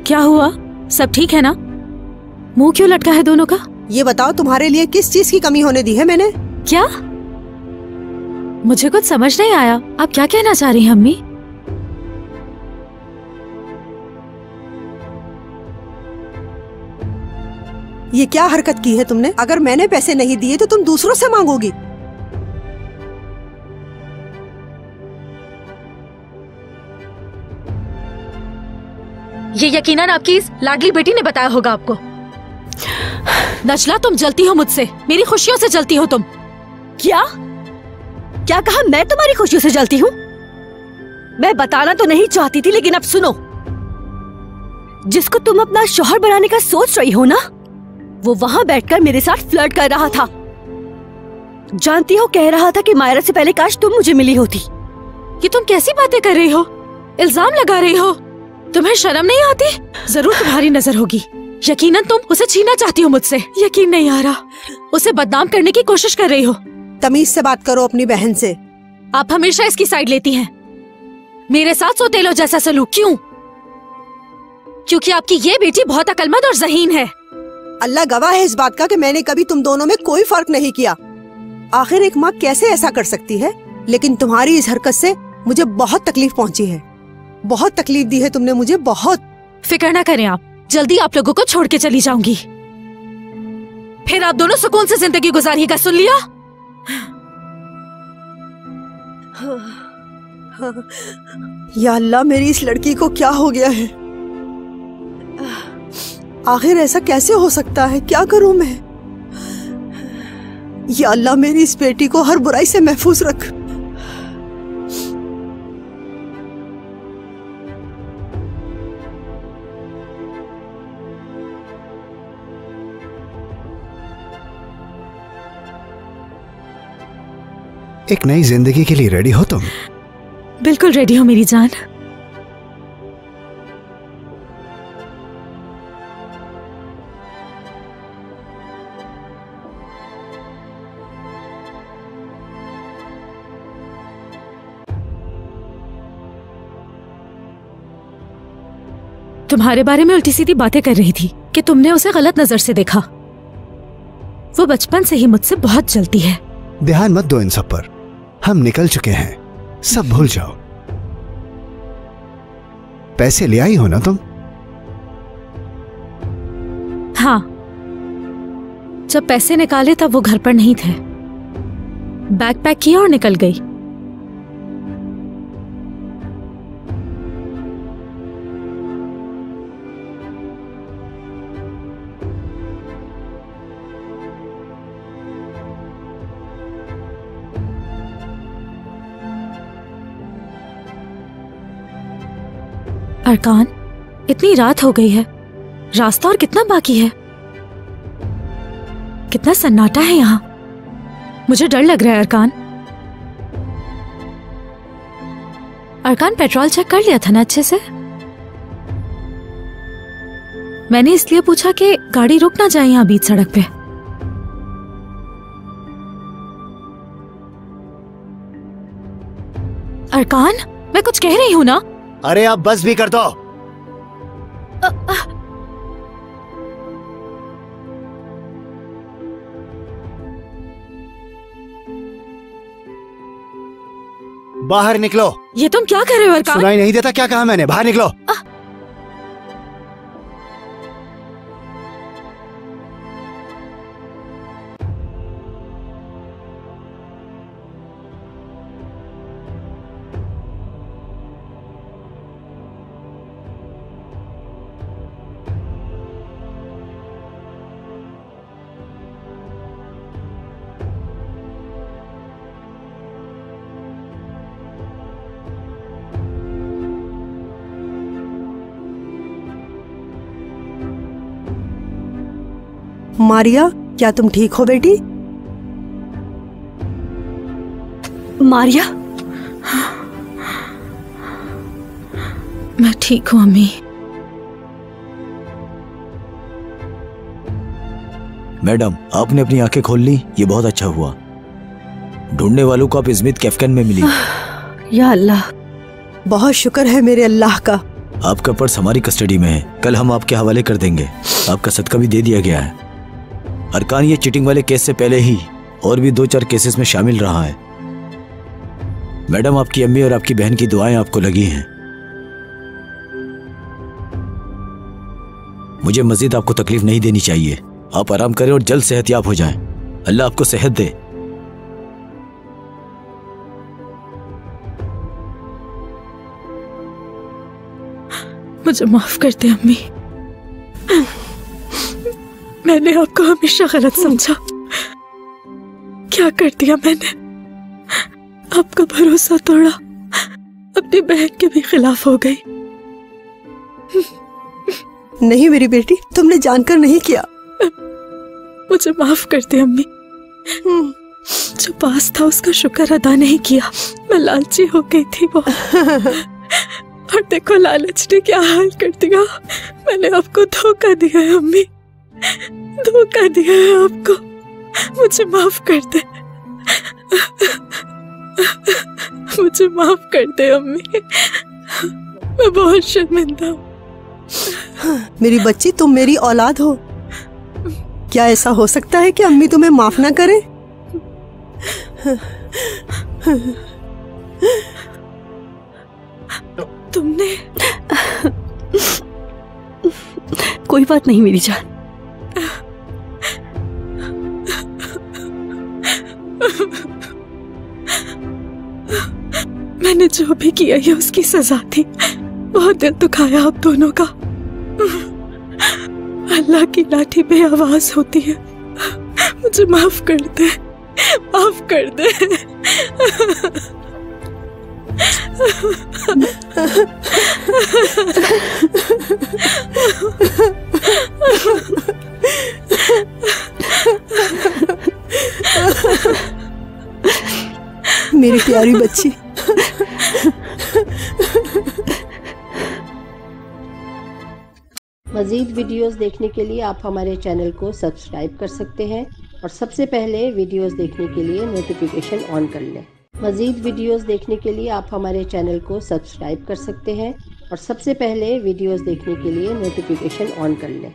क्या हुआ? सब ठीक है ना? मुंह क्यों लटका है दोनों का? ये बताओ, तुम्हारे लिए किस चीज की कमी होने दी है मैंने? क्या? मुझे कुछ समझ नहीं आया। आप क्या कहना चाह रही हैं अम्मी? ये क्या हरकत की है तुमने? अगर मैंने पैसे नहीं दिए तो तुम दूसरों से मांगोगी। ये यकीनन आपकी इस लाडली बेटी ने बताया होगा आपको। नजला, तुम जलती हो मुझसे, मेरी खुशियों से जलती हो तुम। क्या क्या कहा? मैं तुम्हारी खुशियों से जलती हूँ? मैं बताना तो नहीं चाहती थी, लेकिन अब सुनो। जिसको तुम अपना शौहर बनाने का सोच रही हो ना, वो वहां बैठकर मेरे साथ फ्लर्ट कर रहा था। जानती हो, कह रहा था कि मायरा से पहले काश तुम मुझे मिली होती। ये तुम कैसी बातें कर रही हो? इल्जाम लगा रही हो। तुम्हें शर्म नहीं आती? जरूर तुम्हारी नजर होगी। यकीनन तुम उसे छीनना चाहती हो मुझसे। यकीन नहीं आ रहा। उसे बदनाम करने की कोशिश कर रही हो। तमीज से बात करो अपनी बहन से। आप हमेशा इसकी साइड लेती हैं। मेरे साथ सोतेलो जैसा सलूक क्यों? क्योंकि आपकी ये बेटी बहुत अक्लमंद और ज़हीन है। अल्लाह गवाह है इस बात का कि मैंने कभी तुम दोनों में कोई फर्क नहीं किया। आखिर एक माँ कैसे ऐसा कर सकती है? लेकिन तुम्हारी इस हरकत से मुझे बहुत तकलीफ पहुंची है। बहुत तकलीफ दी है तुमने मुझे, बहुत। फिक्र ना करें आप, जल्दी आप लोगों को छोड़ के चली जाऊंगी। फिर आप दोनों सुकून से जिंदगी गुजारिएगा, सुन लिया? या अल्लाह, मेरी इस लड़की को क्या हो गया है? आखिर ऐसा कैसे हो सकता है? क्या करूं मैं? या अल्लाह, मेरी इस बेटी को हर बुराई से महफूज रख। एक नई जिंदगी के लिए रेडी हो तुम? बिल्कुल रेडी हो मेरी जान। तुम्हारे बारे में उल्टी सीधी बातें कर रही थी कि तुमने उसे गलत नजर से देखा। वो बचपन से ही मुझसे बहुत जलती है। ध्यान मत दो इन सब पर, हम निकल चुके हैं, सब भूल जाओ। पैसे ले आई हो ना तुम? हाँ, जब पैसे निकाले तब वो घर पर नहीं थे। बैग पैक किया और निकल गई। अरकान, इतनी रात हो गई है, रास्ता और कितना बाकी है? कितना सन्नाटा है यहाँ। मुझे डर लग रहा है अरकान। अरकान, पेट्रोल चेक कर लिया था ना अच्छे से? मैंने इसलिए पूछा कि गाड़ी रुक ना जाए यहाँ बीच सड़क पे। अरकान, मैं कुछ कह रही हूँ ना? अरे आप बस भी कर दो। बाहर निकलो। ये तुम क्या कर रहे हो अरकान? सुनाई नहीं देता क्या कहा मैंने? बाहर निकलो। मारिया, क्या तुम ठीक हो बेटी? मारिया, मैं ठीक हूँ अम्मी। मैडम, आपने अपनी आंखें खोल ली, ये बहुत अच्छा हुआ। ढूंढने वालों को आप इज़्मित कैफकन में मिली। या अल्लाह, बहुत शुक्र है मेरे अल्लाह का। आपका पर्स हमारी कस्टडी में है, कल हम आपके हवाले कर देंगे। आपका सदका भी दे दिया गया है। अरकान ये चीटिंग वाले केस से पहले ही और भी 2-4 केसेस में शामिल रहा है। मैडम, आपकी अम्मी और आपकी बहन की दुआएं आपको लगी हैं। मुझे मजीद आपको तकलीफ नहीं देनी चाहिए। आप आराम करें और जल्द सेहतयाब हो जाएं। अल्लाह आपको सेहत दे। मुझे माफ कर दे अम्मी। मैंने आपको हमेशा गलत समझा। क्या कर दिया मैंने? आपका भरोसा तोड़ा, अपनी बहन के भी खिलाफ हो गई। नहीं मेरी बेटी, तुमने जानकर नहीं किया। मुझे माफ कर दे अम्मी। जो पास था उसका शुक्र अदा नहीं किया। मैं लालची हो गई थी वो। और देखो लालच ने क्या हाल कर दिया। मैंने आपको धोखा दिया है अम्मी, धोखा दिया है आपको। मुझे माफ कर दे, मुझे माफ कर दे अम्मी। मैं बहुत शर्मिंदा हूँ। मेरी बच्ची, तुम मेरी औलाद हो। क्या ऐसा हो सकता है कि अम्मी तुम्हें माफ ना करे? तुमने कोई बात नहीं मेरी जान। मैंने जो भी किया ये उसकी सजा थी। बहुत दिल दुखाया आप दोनों का। अल्लाह की लाठी बेआवाज होती है। मुझे माफ कर दे, माफ कर दे। मेरी प्यारी बच्ची। मज़ीद वीडियोस देखने के लिए आप हमारे चैनल को सब्सक्राइब कर सकते हैं और सबसे पहले वीडियोस देखने के लिए नोटिफिकेशन ऑन कर लें। मज़ीद वीडियोस देखने के लिए आप हमारे चैनल को सब्सक्राइब कर सकते हैं और सबसे पहले वीडियोस देखने के लिए नोटिफिकेशन ऑन कर लें।